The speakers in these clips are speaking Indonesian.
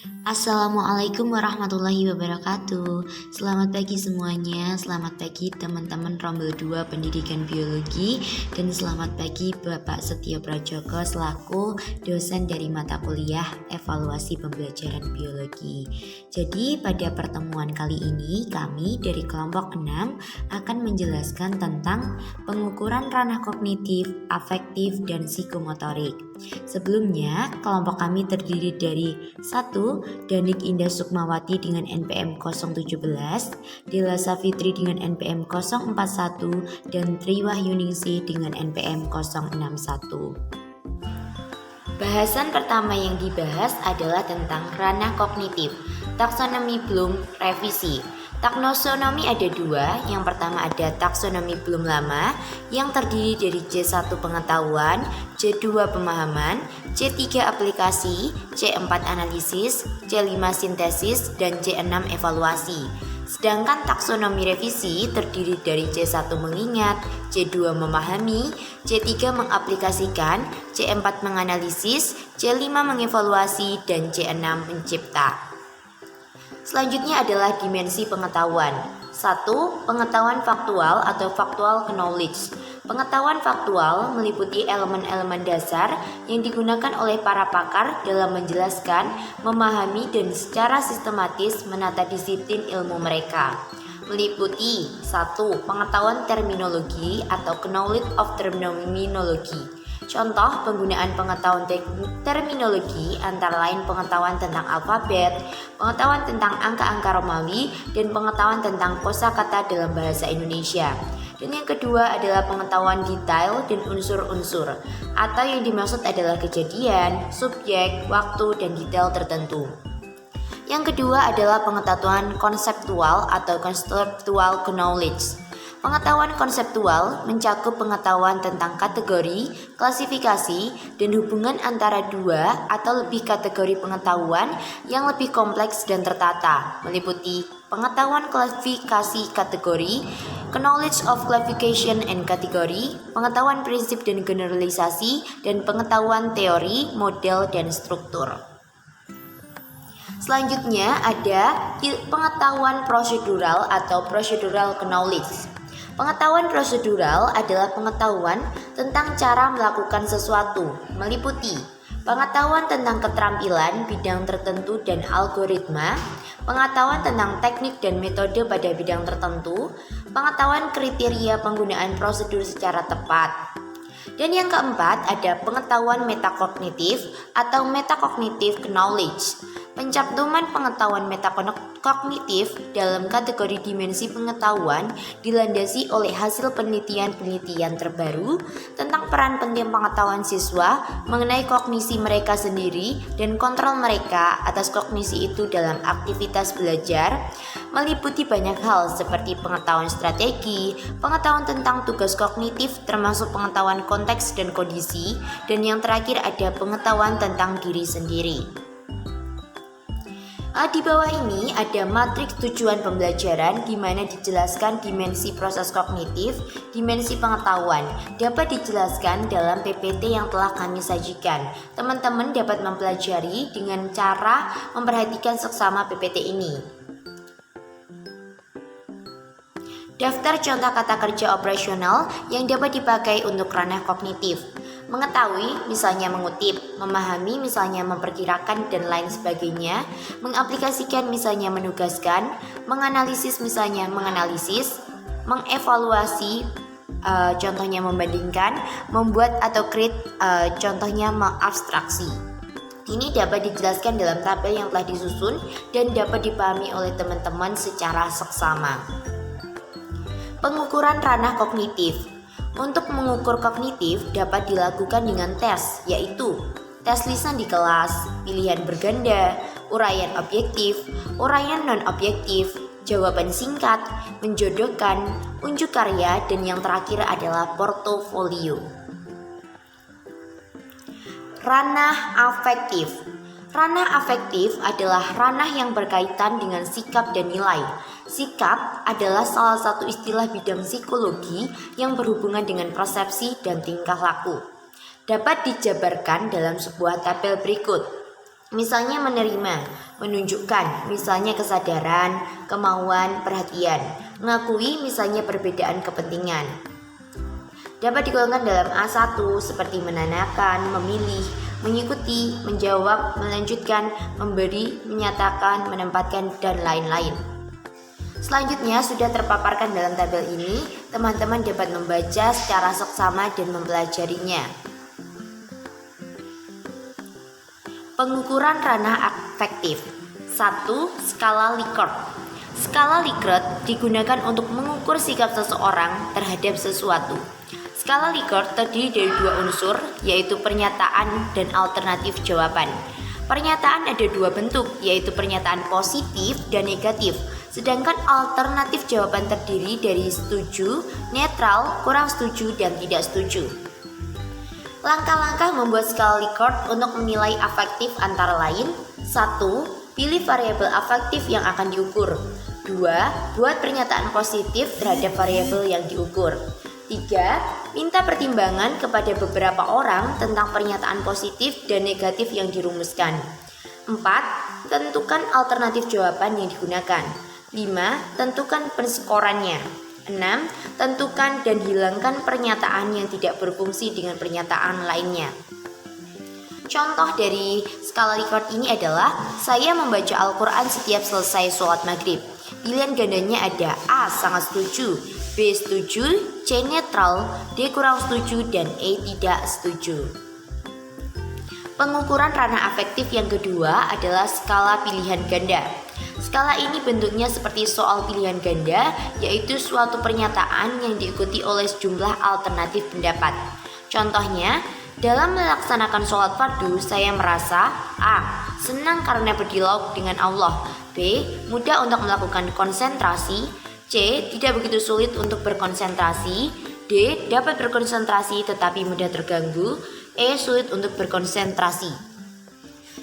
Assalamualaikum warahmatullahi wabarakatuh. Selamat pagi semuanya. Selamat pagi teman-teman Rombel 2 Pendidikan Biologi. Dan selamat pagi Bapak Setio Prajogo selaku dosen dari mata kuliah Evaluasi Pembelajaran Biologi. Jadi pada pertemuan kali ini kami dari kelompok 6 akan menjelaskan tentang pengukuran ranah kognitif, afektif, dan psikomotorik. Sebelumnya, kelompok kami terdiri dari 1. Danik Indah Sukmawati dengan NPM 017, Dela Safitri dengan NPM 041, dan Tri Wahyuningsih dengan NPM 061. Bahasan pertama yang dibahas adalah tentang ranah kognitif. Taksonomi Bloom revisi. Taksonomi ada dua. Yang pertama ada taksonomi Bloom lama yang terdiri dari C1 pengetahuan, C2 pemahaman, C3 aplikasi, C4 analisis, C5 sintesis, dan C6 evaluasi. Sedangkan taksonomi revisi terdiri dari C1 mengingat, C2 memahami, C3 mengaplikasikan, C4 menganalisis, C5 mengevaluasi, dan C6 mencipta. Selanjutnya adalah dimensi pengetahuan. 1. Pengetahuan faktual atau factual knowledge. Pengetahuan faktual meliputi elemen-elemen dasar yang digunakan oleh para pakar dalam menjelaskan, memahami, dan secara sistematis menata disiplin ilmu mereka. Meliputi 1. Pengetahuan terminologi atau knowledge of terminology. Contoh penggunaan pengetahuan terminologi antara lain pengetahuan tentang alfabet, pengetahuan tentang angka-angka Romawi, dan pengetahuan tentang kosakata dalam bahasa Indonesia. Dan yang kedua adalah pengetahuan detail dan unsur-unsur, atau yang dimaksud adalah kejadian, subjek, waktu, dan detail tertentu. Yang kedua adalah pengetahuan konseptual atau conceptual knowledge. Pengetahuan konseptual mencakup pengetahuan tentang kategori, klasifikasi, dan hubungan antara dua atau lebih kategori pengetahuan yang lebih kompleks dan tertata, meliputi pengetahuan klasifikasi kategori, knowledge of classification and category, pengetahuan prinsip dan generalisasi, dan pengetahuan teori, model, dan struktur. Selanjutnya ada pengetahuan prosedural atau procedural knowledge. Pengetahuan prosedural adalah pengetahuan tentang cara melakukan sesuatu, meliputi pengetahuan tentang keterampilan bidang tertentu dan algoritma, pengetahuan tentang teknik dan metode pada bidang tertentu, pengetahuan kriteria penggunaan prosedur secara tepat. Dan yang keempat ada pengetahuan metakognitif atau metacognitive knowledge. Pencantuman pengetahuan metakognitif dalam kategori dimensi pengetahuan dilandasi oleh hasil penelitian-penelitian terbaru tentang peran penting pengetahuan siswa mengenai kognisi mereka sendiri dan kontrol mereka atas kognisi itu dalam aktivitas belajar, meliputi banyak hal seperti pengetahuan strategi, pengetahuan tentang tugas kognitif termasuk pengetahuan konteks dan kondisi, dan yang terakhir ada pengetahuan tentang diri sendiri. Di bawah ini ada matriks tujuan pembelajaran di mana dijelaskan dimensi proses kognitif, dimensi pengetahuan. Dapat dijelaskan dalam PPT yang telah kami sajikan. Teman-teman dapat mempelajari dengan cara memperhatikan seksama PPT ini. Daftar contoh kata kerja operasional yang dapat dipakai untuk ranah kognitif. Mengetahui, misalnya mengutip, memahami, misalnya memperkirakan, dan lain sebagainya. Mengaplikasikan, misalnya menugaskan, menganalisis, misalnya menganalisis, mengevaluasi, contohnya membandingkan, membuat atau create, contohnya mengabstraksi. Ini dapat dijelaskan dalam tabel yang telah disusun dan dapat dipahami oleh teman-teman secara seksama. Pengukuran ranah kognitif. Untuk mengukur kognitif dapat dilakukan dengan tes, yaitu tes lisan di kelas, pilihan berganda, uraian objektif, uraian non-objektif, jawaban singkat, menjodohkan, unjuk karya, dan yang terakhir adalah portofolio. Ranah afektif. Ranah afektif adalah ranah yang berkaitan dengan sikap dan nilai. Sikap adalah salah satu istilah bidang psikologi yang berhubungan dengan persepsi dan tingkah laku. Dapat dijabarkan dalam sebuah tabel berikut. misalnya menerima, menunjukkan, misalnya kesadaran, kemauan, perhatian, mengakui, misalnya perbedaan kepentingan. Dapat digolongkan dalam A1 seperti menanyakan, memilih, mengikuti, menjawab, melanjutkan, memberi, menyatakan, menempatkan, dan lain-lain. Selanjutnya sudah terpaparkan dalam tabel ini, teman-teman dapat membaca secara seksama dan mempelajarinya. Pengukuran ranah afektif. 1. Skala Likert. Skala Likert digunakan untuk mengukur sikap seseorang terhadap sesuatu. Skala Likert terdiri dari dua unsur, yaitu pernyataan dan alternatif jawaban. Pernyataan ada dua bentuk, yaitu pernyataan positif dan negatif. Sedangkan alternatif jawaban terdiri dari setuju, netral, kurang setuju, dan tidak setuju. Langkah-langkah membuat skala Likert untuk menilai afektif antara lain: 1. Pilih variabel afektif yang akan diukur. 2. Buat pernyataan positif terhadap variabel yang diukur. 3. Minta pertimbangan kepada beberapa orang tentang pernyataan positif dan negatif yang dirumuskan. 4. Tentukan alternatif jawaban yang digunakan. 5. Tentukan penskorannya. 6. Tentukan dan hilangkan pernyataan yang tidak berfungsi dengan pernyataan lainnya. Contoh dari skala Likert ini adalah: saya membaca Al-Quran setiap selesai sholat maghrib. Pilihan gandanya ada A. Sangat setuju, B. Setuju, C. Netral, D. Kurang setuju, dan E. Tidak setuju. Pengukuran ranah afektif yang kedua adalah skala pilihan ganda. Skala ini bentuknya seperti soal pilihan ganda, yaitu suatu pernyataan yang diikuti oleh sejumlah alternatif pendapat. Contohnya, dalam melaksanakan sholat fardu, saya merasa A. Senang karena berdialog dengan Allah, B. Mudah untuk melakukan konsentrasi, C. Tidak begitu sulit untuk berkonsentrasi, D. Dapat berkonsentrasi tetapi mudah terganggu, E. Sulit untuk berkonsentrasi.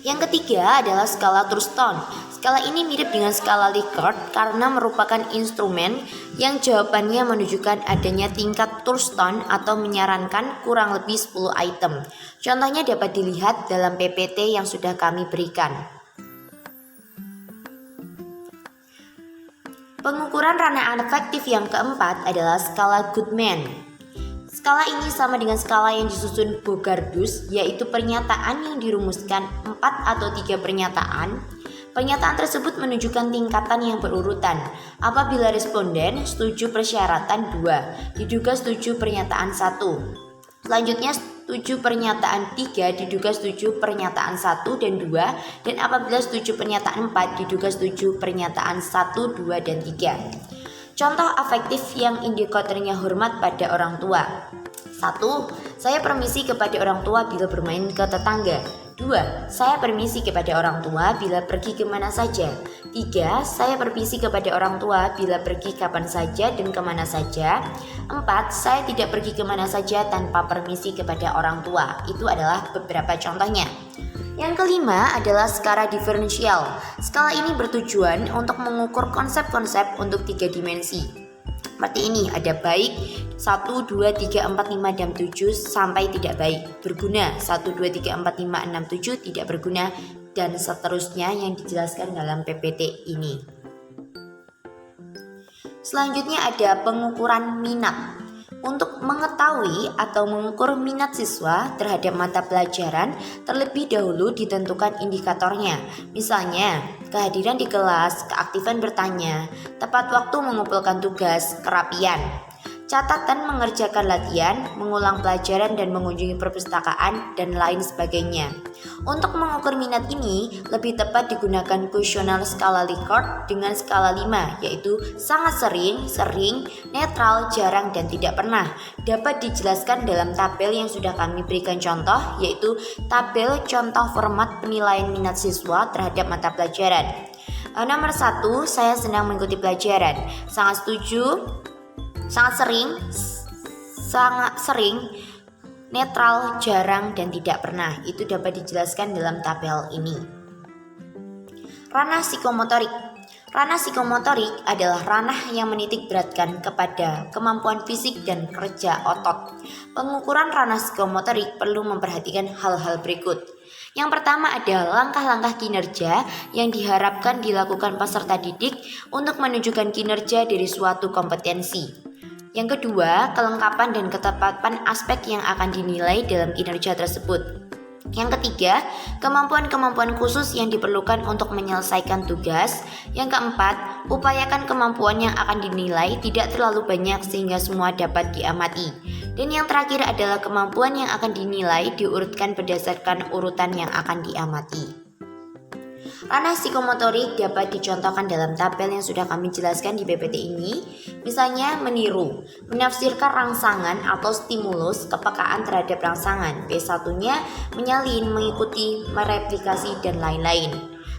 Yang ketiga adalah skala Thurston. Skala ini mirip dengan skala Likert karena merupakan instrumen yang jawabannya menunjukkan adanya tingkat Thurston atau menyarankan kurang lebih 10 item. Contohnya dapat dilihat dalam PPT yang sudah kami berikan. Pengukuran ranah afektif yang keempat adalah skala Goodman. Skala ini sama dengan skala yang disusun Bogardus, yaitu pernyataan yang dirumuskan 4 atau 3 pernyataan. Pernyataan tersebut menunjukkan tingkatan yang berurutan. Apabila responden setuju persyaratan 2, diduga setuju pernyataan 1. Selanjutnya setuju pernyataan 3, diduga setuju pernyataan 1 dan 2. Dan apabila setuju pernyataan 4, diduga setuju pernyataan 1, 2, dan 3. Contoh afektif yang indikatornya hormat pada orang tua. 1. Saya permisi kepada orang tua bila bermain ke tetangga. 2. Saya permisi kepada orang tua bila pergi kemana saja. 3. Saya permisi kepada orang tua bila pergi kapan saja dan kemana saja. 4. Saya tidak pergi kemana saja tanpa permisi kepada orang tua. Itu adalah beberapa contohnya. Yang kelima adalah skala diferensial. Skala ini bertujuan untuk mengukur konsep-konsep untuk 3 dimensi. Seperti ini, ada baik, 1, 2, 3, 4, 5, dan 7 sampai tidak baik. Berguna, 1, 2, 3, 4, 5, 6, 7 tidak berguna, dan seterusnya yang dijelaskan dalam PPT ini. Selanjutnya ada pengukuran minat. Untuk mengetahui atau mengukur minat siswa terhadap mata pelajaran, terlebih dahulu ditentukan indikatornya. Misalnya, kehadiran di kelas, keaktifan bertanya, tepat waktu mengumpulkan tugas, kerapian. Catatan mengerjakan latihan, mengulang pelajaran dan mengunjungi perpustakaan, dan lain sebagainya. Untuk mengukur minat ini, lebih tepat digunakan kuesioner skala Likert dengan skala 5, yaitu sangat sering, sering, netral, jarang, dan tidak pernah. Dapat dijelaskan dalam tabel yang sudah kami berikan contoh, yaitu tabel contoh format penilaian minat siswa terhadap mata pelajaran. Nomor 1, saya senang mengikuti pelajaran. Sangat setuju, sangat sering, netral, jarang, dan tidak pernah. Itu dapat dijelaskan dalam tabel ini. Ranah psikomotorik. Ranah psikomotorik adalah ranah yang menitik beratkan kepada kemampuan fisik dan kerja otot. Pengukuran ranah psikomotorik perlu memperhatikan hal-hal berikut. Yang pertama adalah langkah-langkah kinerja yang diharapkan dilakukan peserta didik untuk menunjukkan kinerja dari suatu kompetensi. Yang kedua, kelengkapan dan ketepatan aspek yang akan dinilai dalam kinerja tersebut. Yang ketiga, kemampuan-kemampuan khusus yang diperlukan untuk menyelesaikan tugas. Yang keempat, upayakan kemampuan yang akan dinilai tidak terlalu banyak sehingga semua dapat diamati. Dan yang terakhir adalah kemampuan yang akan dinilai diurutkan berdasarkan urutan yang akan diamati. Ranah psikomotorik dapat dicontohkan dalam tabel yang sudah kami jelaskan di PPT ini. Misalnya meniru, menafsirkan rangsangan atau stimulus, kepekaan terhadap rangsangan. B1-nya menyalin, mengikuti, mereplikasi, dan lain-lain.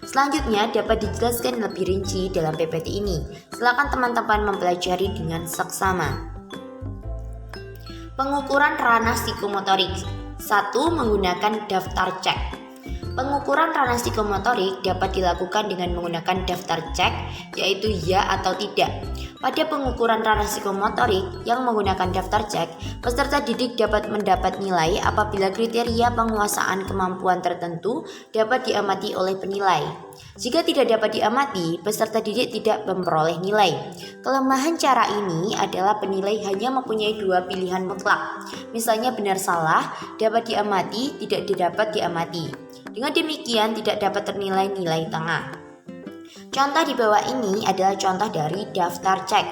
Selanjutnya dapat dijelaskan lebih rinci dalam PPT ini. Silakan teman-teman mempelajari dengan seksama. Pengukuran ranah psikomotorik. 1. Menggunakan daftar cek. Pengukuran ranah psikomotorik dapat dilakukan dengan menggunakan daftar cek, yaitu ya atau tidak. Pada pengukuran ranah psikomotorik yang menggunakan daftar cek, peserta didik dapat mendapat nilai apabila kriteria penguasaan kemampuan tertentu dapat diamati oleh penilai. Jika tidak dapat diamati, peserta didik tidak memperoleh nilai. Kelemahan cara ini adalah penilai hanya mempunyai dua pilihan mutlak. Misalnya benar salah, dapat diamati, tidak dapat diamati. Dengan demikian tidak dapat ternilai nilai tengah. Contoh di bawah ini adalah contoh dari daftar cek.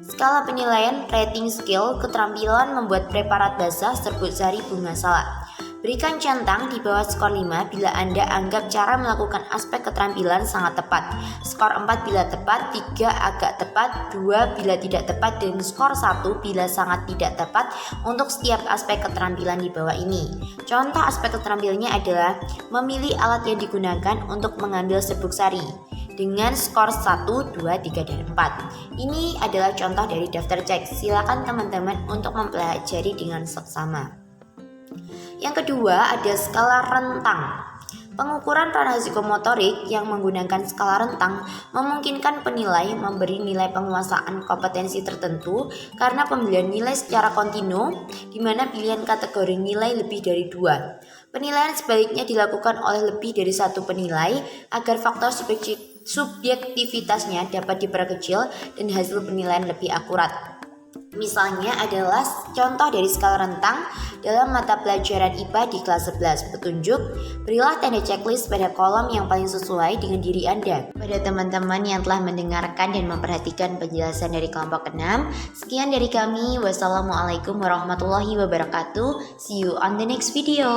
Skala penilaian rating skill keterampilan membuat preparat basah serbuk sari bunga salad. Berikan centang di bawah skor 5 bila Anda anggap cara melakukan aspek keterampilan sangat tepat. Skor 4 bila tepat, 3 agak tepat, 2 bila tidak tepat, dan skor 1 bila sangat tidak tepat untuk setiap aspek keterampilan di bawah ini. Contoh aspek keterampilannya adalah memilih alat yang digunakan untuk mengambil serbuk sari dengan skor 1, 2, 3, dan 4. Ini adalah contoh dari daftar cek. Silakan teman-teman untuk mempelajari dengan seksama. Yang kedua ada skala rentang. Pengukuran ranah psikomotorik yang menggunakan skala rentang memungkinkan penilai memberi nilai penguasaan kompetensi tertentu karena pembelian nilai secara kontinu, di mana pilihan kategori nilai lebih dari 2. Penilaian sebaliknya dilakukan oleh lebih dari satu penilai agar faktor subjektivitasnya dapat diperkecil dan hasil penilaian lebih akurat. Misalnya adalah contoh dari skala rentang dalam mata pelajaran IPA di kelas 11. Petunjuk, berilah tanda checklist pada kolom yang paling sesuai dengan diri Anda. Pada teman-teman yang telah mendengarkan dan memperhatikan penjelasan dari kelompok 6, sekian dari kami. Wassalamualaikum warahmatullahi wabarakatuh. See you on the next video.